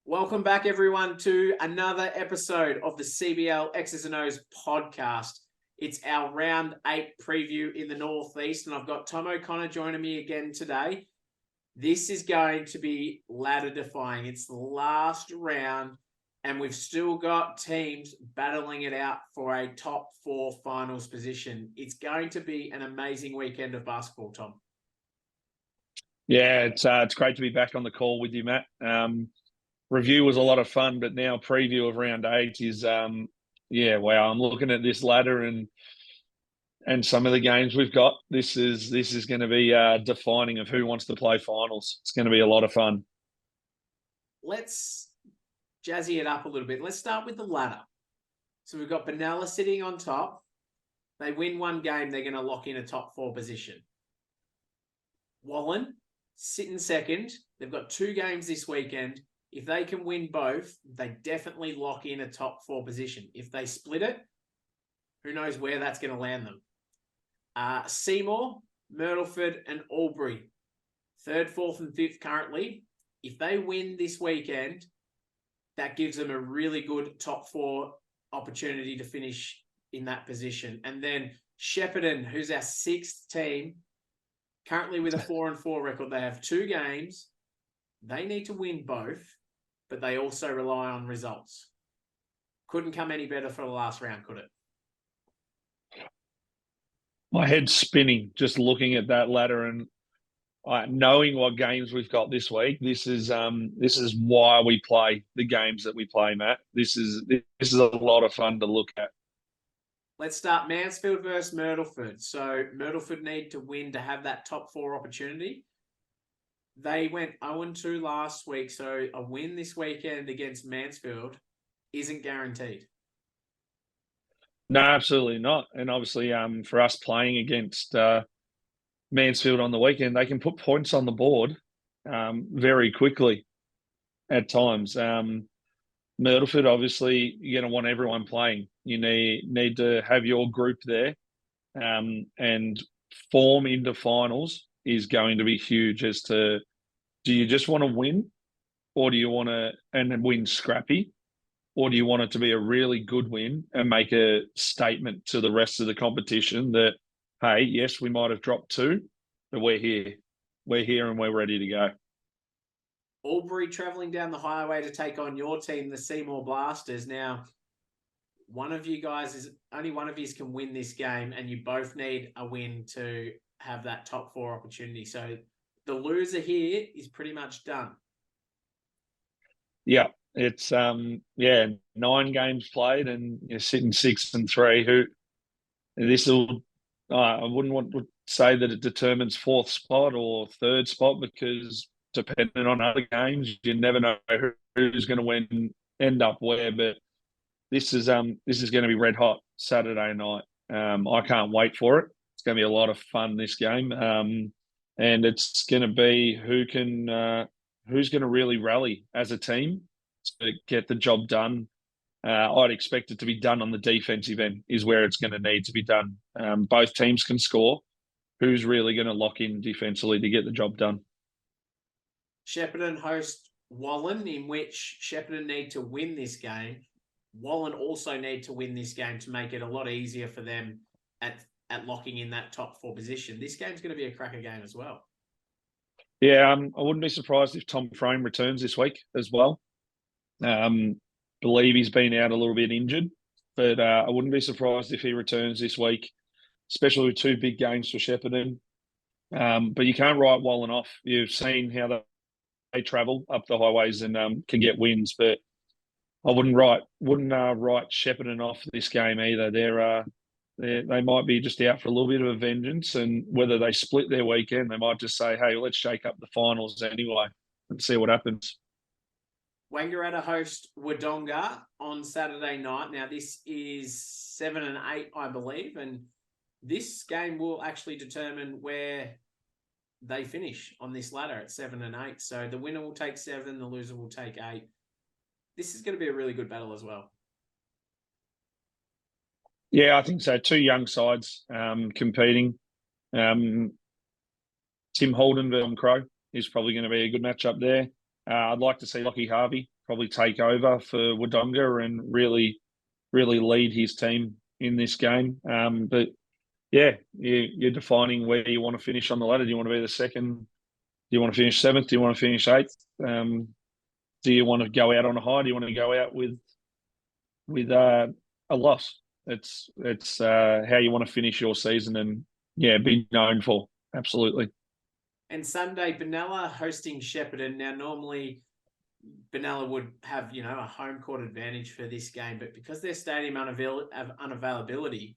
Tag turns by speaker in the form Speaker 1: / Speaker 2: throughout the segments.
Speaker 1: Welcome back, everyone, to another episode of the CBL X's and O's podcast. It's our round 8 preview in the Northeast, and I've got Tom O'Connor joining me again today. This is going to be ladder defying. It's the last round, and we've still got teams battling it out for a top 4 finals position. It's going to be an amazing weekend of basketball, Tom.
Speaker 2: Yeah, it's great to be back on the call with you, Matt. Review was a lot of fun, but now preview of round 8 is wow. I'm looking at this ladder and some of the games we've got. This is going to be defining of who wants to play finals. It's going to be a lot of fun.
Speaker 1: Let's jazzy it up a little bit. Let's start with the ladder. So we've got Benalla sitting on top. They win one game, they're going to lock in a top 4 position. Wallen sitting second. They've got 2 games this weekend. If they can win both, they definitely lock in a top 4 position. If they split it, who knows where that's going to land them. Seymour, Myrtleford and Albury, 3rd, 4th and 5th currently. If they win this weekend, that gives them a really good top 4 opportunity to finish in that position. And then Shepparton, who's our 6th team, currently with a 4-4 record. They have 2 games. They need to win both, but they also rely on results. Couldn't come any better for the last round, could it?
Speaker 2: My head's spinning just looking at that ladder and knowing what games we've got this week. This is why we play the games that we play, Matt. This is a lot of fun to look at.
Speaker 1: Let's start Mansfield versus Myrtleford. So Myrtleford need to win to have that top 4 opportunity. They went 0-2 last week, so a win this weekend against Mansfield isn't guaranteed.
Speaker 2: No, absolutely not. And obviously, for us playing against Mansfield on the weekend, they can put points on the board very quickly at times. Myrtleford, obviously, you're going to want everyone playing. You need to have your group there, and form into finals is going to be huge. As to, do you just want to win, or do you want to and win scrappy, or do you want it to be a really good win and make a statement to the rest of the competition that, hey, yes, we might have dropped 2, but we're here and we're ready to go.
Speaker 1: Albury travelling down the highway to take on your team, the Seymour Blasters. Now, only one of you can win this game, and you both need a win to have that top 4 opportunity. So the loser here is pretty much done.
Speaker 2: Yeah, it's 9 games played, and you're sitting 6-3. I wouldn't want to say that it determines 4th spot or 3rd spot, because depending on other games, you never know who's going to end up where. But this is going to be red hot Saturday night. I can't wait for it. It's going to be a lot of fun, this game, and it's going to be who's going to really rally as a team to get the job done. I'd expect it to be done on the defensive end is where it's going to need to be done. Both teams can score. Who's really going to lock in defensively to get the job done?
Speaker 1: Shepparton host Wallen, in which Shepparton need to win this game. Wallen also need to win this game to make it a lot easier for them at locking in that top 4 position. This game's going to be a cracker game as well.
Speaker 2: Yeah, I wouldn't be surprised if Tom Frame returns this week as well. Believe he's been out a little bit injured, but I wouldn't be surprised if he returns this week, especially with 2 big games for Shepparton. But you can't write Wallen off. You've seen how they travel up the highways and can get wins, but I wouldn't write Shepparton off this game either. They might be just out for a little bit of a vengeance, and whether they split their weekend, they might just say, hey, let's shake up the finals anyway and see what happens.
Speaker 1: Wangaratta host Wodonga on Saturday night. Now, this is 7 and 8, I believe, and this game will actually determine where they finish on this ladder at 7 and 8. So the winner will take 7, the loser will take 8. This is going to be a really good battle as well.
Speaker 2: Yeah, I think so. 2 young sides competing. Tim Holden versus Crow is probably going to be a good matchup there. I'd like to see Lockie Harvey probably take over for Wodonga and really lead his team in this game. But yeah, you're defining where you want to finish on the ladder. Do you want to be the second? Do you want to finish seventh? Do you want to finish eighth? Do you want to go out on a high? Do you want to go out with a loss? It's how you want to finish your season and be known for. Absolutely.
Speaker 1: And Sunday, Benalla hosting Shepparton. Now, normally Benalla would have, a home court advantage for this game, but because their stadium unavailability,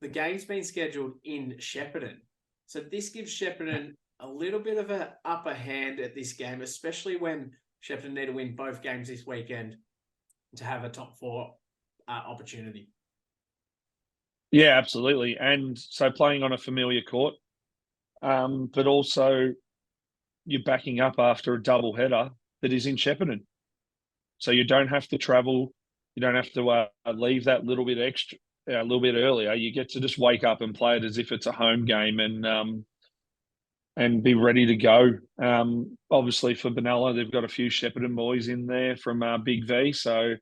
Speaker 1: the game's been scheduled in Shepparton. So this gives Shepparton a little bit of an upper hand at this game, especially when Shepparton need to win both games this weekend to have a top 4 opportunity.
Speaker 2: Yeah, absolutely. And so playing on a familiar court, but also you're backing up after a double header that is in Shepparton. So you don't have to travel. You don't have to leave that little bit extra, a little bit earlier. You get to just wake up and play it as if it's a home game and be ready to go. Obviously for Benalla, they've got a few Shepparton boys in there from Big V. So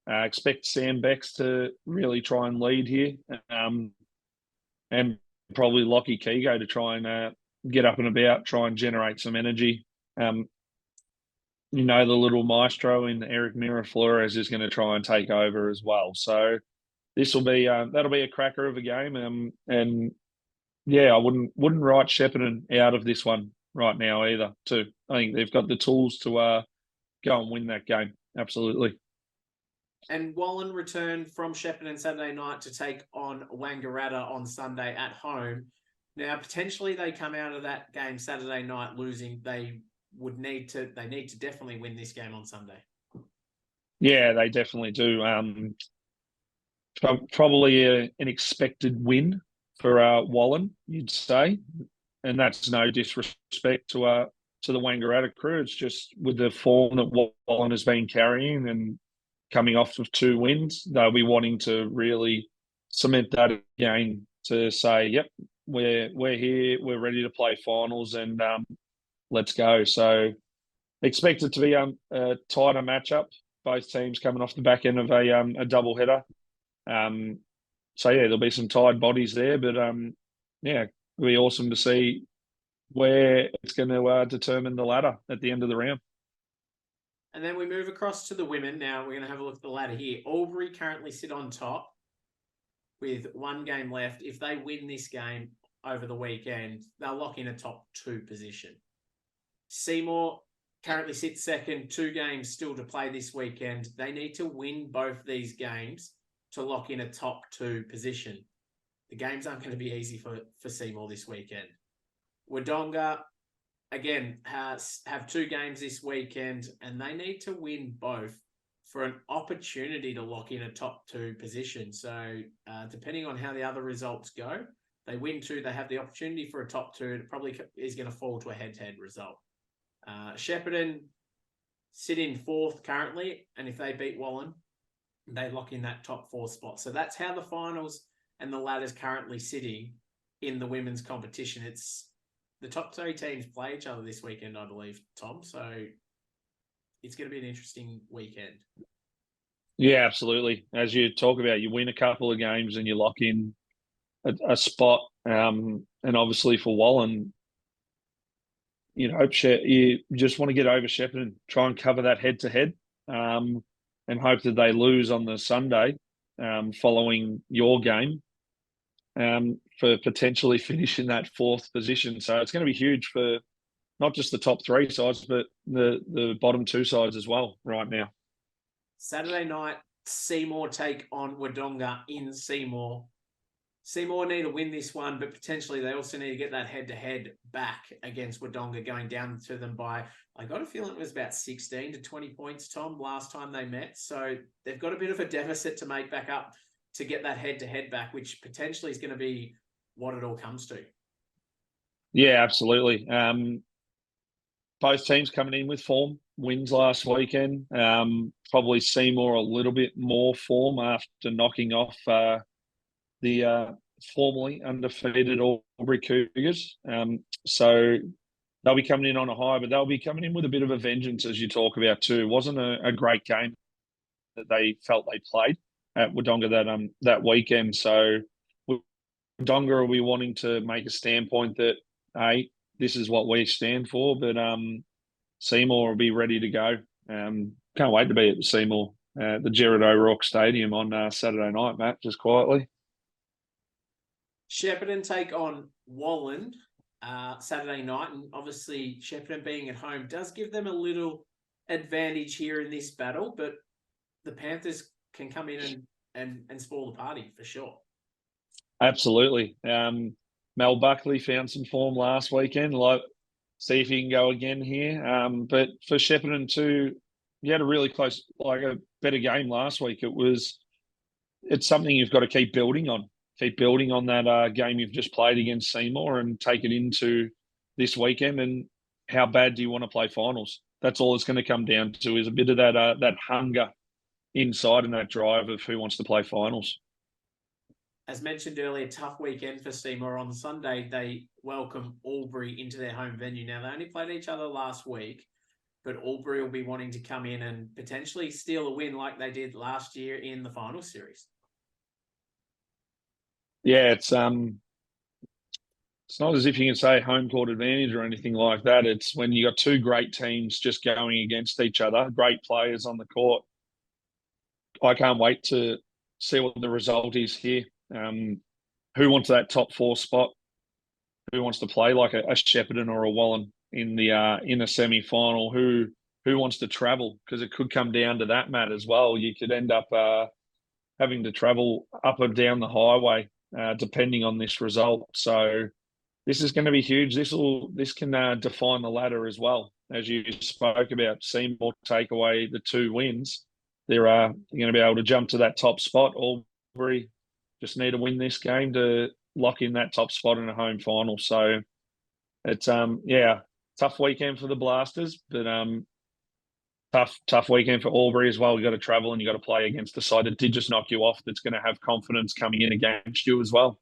Speaker 2: expect Sam Becks to really try and lead here. And probably Lockie Kigo to try and get up and about, try and generate some energy. The little maestro in Eric Miraflores is going to try and take over as well. So this will be that'll be a cracker of a game. And I wouldn't write Shepparton out of this one right now either. Too, I think they've got the tools to go and win that game. Absolutely.
Speaker 1: And Wallen returned from Shepparton Saturday night to take on Wangaratta on Sunday at home. Now, potentially they come out of that game Saturday night losing. They need to definitely win this game on Sunday. Yeah,
Speaker 2: they definitely do. Probably an expected win for Wallen, you'd say, and that's no disrespect to the Wangaratta crew. It's just with the form that Wallen has been carrying and coming off of 2 wins, they'll be wanting to really cement that again to say, yep, we're here, we're ready to play finals, and let's go. So expect it to be a tighter matchup. Both teams coming off the back end of a double header. So there'll be some tired bodies there, but it'll be awesome to see where it's going to determine the ladder at the end of the round.
Speaker 1: And then we move across to the women. Now we're going to have a look at the ladder here. Albury currently sit on top with 1 game left. If they win this game over the weekend, they'll lock in a top 2 position. Seymour currently sits second, 2 games still to play this weekend. They need to win both these games to lock in a top 2 position. The games aren't going to be easy for Seymour this weekend. Wodonga, again, have 2 games this weekend, and they need to win both for an opportunity to lock in a top 2 position. So depending on how the other results go, they win 2, they have the opportunity for a top 2. It probably is going to fall to a head-to-head result. Shepparton sit in 4th currently, and if they beat Wallen, they lock in that top 4 spot. So that's how the finals and the ladder's currently sitting in the women's competition. It's the top 3 teams play each other this weekend, I believe, Tom. So it's going to be an interesting weekend.
Speaker 2: Yeah, absolutely. As you talk about, you win a couple of games and you lock in a spot. And obviously for Wallen, you just want to get over Shepparton, try and cover that head-to-head, and hope that they lose on the Sunday following your game for potentially finishing that 4th position. So it's going to be huge for not just the top 3 sides, but the bottom 2 sides as well right now.
Speaker 1: Saturday night, Seymour take on Wodonga in Seymour. Seymour need to win this one, but potentially they also need to get that head-to-head back against Wodonga, going down to them by, I got a feeling it was about 16 to 20 points, Tom, last time they met. So they've got a bit of a deficit to make back up to get that head-to-head back, which potentially is going to be what it all comes to.
Speaker 2: Yeah, absolutely. Both teams coming in with form. Wins last weekend. Probably Seymour a little bit more form after knocking off the formerly undefeated Albury Cougars. So they'll be coming in on a high, but they'll be coming in with a bit of a vengeance, as you talk about too. It wasn't a great game that they felt they played at Wodonga that weekend. So Wodonga will be wanting to make a standpoint that, hey, this is what we stand for, but Seymour will be ready to go. Can't wait to be at Seymour, the Gerard O'Rourke Stadium on Saturday night, Matt, just quietly.
Speaker 1: Shepparton take on Walland Saturday night, and obviously Shepparton being at home does give them a little advantage here in this battle, but the Panthers can come in and spoil the party for sure.
Speaker 2: Absolutely. Mel Buckley found some form last weekend. See if he can go again here. But for Shepparton too, he had a really close, a better game last week. It's something you've got to keep building on. Keep building on that game you've just played against Seymour and take it into this weekend. And how bad do you want to play finals? That's all it's going to come down to, is a bit of that hunger inside and that drive of who wants to play finals.
Speaker 1: As mentioned earlier, tough weekend for Seymour. On Sunday, they welcome Albury into their home venue. Now, they only played each other last week, but Albury will be wanting to come in and potentially steal a win like they did last year in the final series.
Speaker 2: Yeah, it's not as if you can say home court advantage or anything like that. It's when you got two great teams just going against each other, great players on the court. I can't wait to see what the result is here. Who wants that top 4 spot? Who wants to play like a Shepparton or a Wallen in a semi-final? Who wants to travel? Because it could come down to that, Matt, as well. You could end up having to travel up or down the highway depending on this result. So this is going to be huge. This can define the ladder as well. As you spoke about, Seymour take away the 2 wins. They're going to be able to jump to that top spot. Albury just need to win this game to lock in that top spot in a home final. So it's tough weekend for the Blasters, but tough weekend for Albury as well. You got to travel and you got to play against the side that did just knock you off. That's going to have confidence coming in against you as well.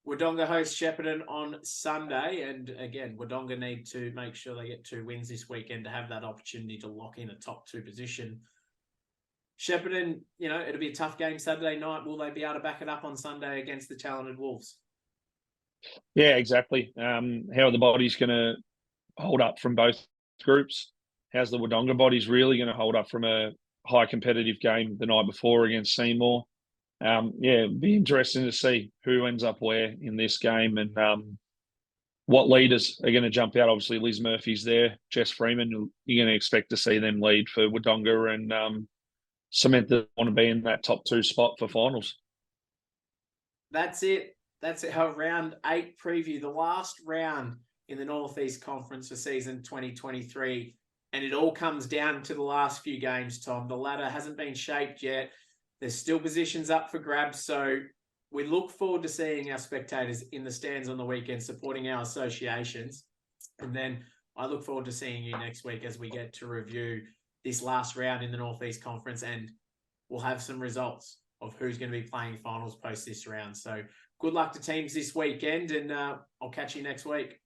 Speaker 1: Wodonga hosts Shepparton on Sunday, and again, Wodonga need to make sure they get 2 wins this weekend to have that opportunity to lock in a top 2 position. Shepparton, it'll be a tough game Saturday night. Will they be able to back it up on Sunday against the talented Wolves?
Speaker 2: Yeah, exactly. How are the bodies going to hold up from both groups? How's the Wodonga bodies really going to hold up from a high competitive game the night before against Seymour? It'd be interesting to see who ends up where in this game and what leaders are going to jump out. Obviously, Liz Murphy's there, Jess Freeman. You're going to expect to see them lead for Wodonga and cement that want to be in that top 2 spot for finals.
Speaker 1: That's it. That's our round 8 preview, the last round in the Northeast Conference for season 2023. And it all comes down to the last few games, Tom. The ladder hasn't been shaped yet. There's still positions up for grabs. So we look forward to seeing our spectators in the stands on the weekend supporting our associations. And then I look forward to seeing you next week as we get to review this last round in the Northeast Conference, and we'll have some results of who's going to be playing finals post this round. So good luck to teams this weekend, and I'll catch you next week.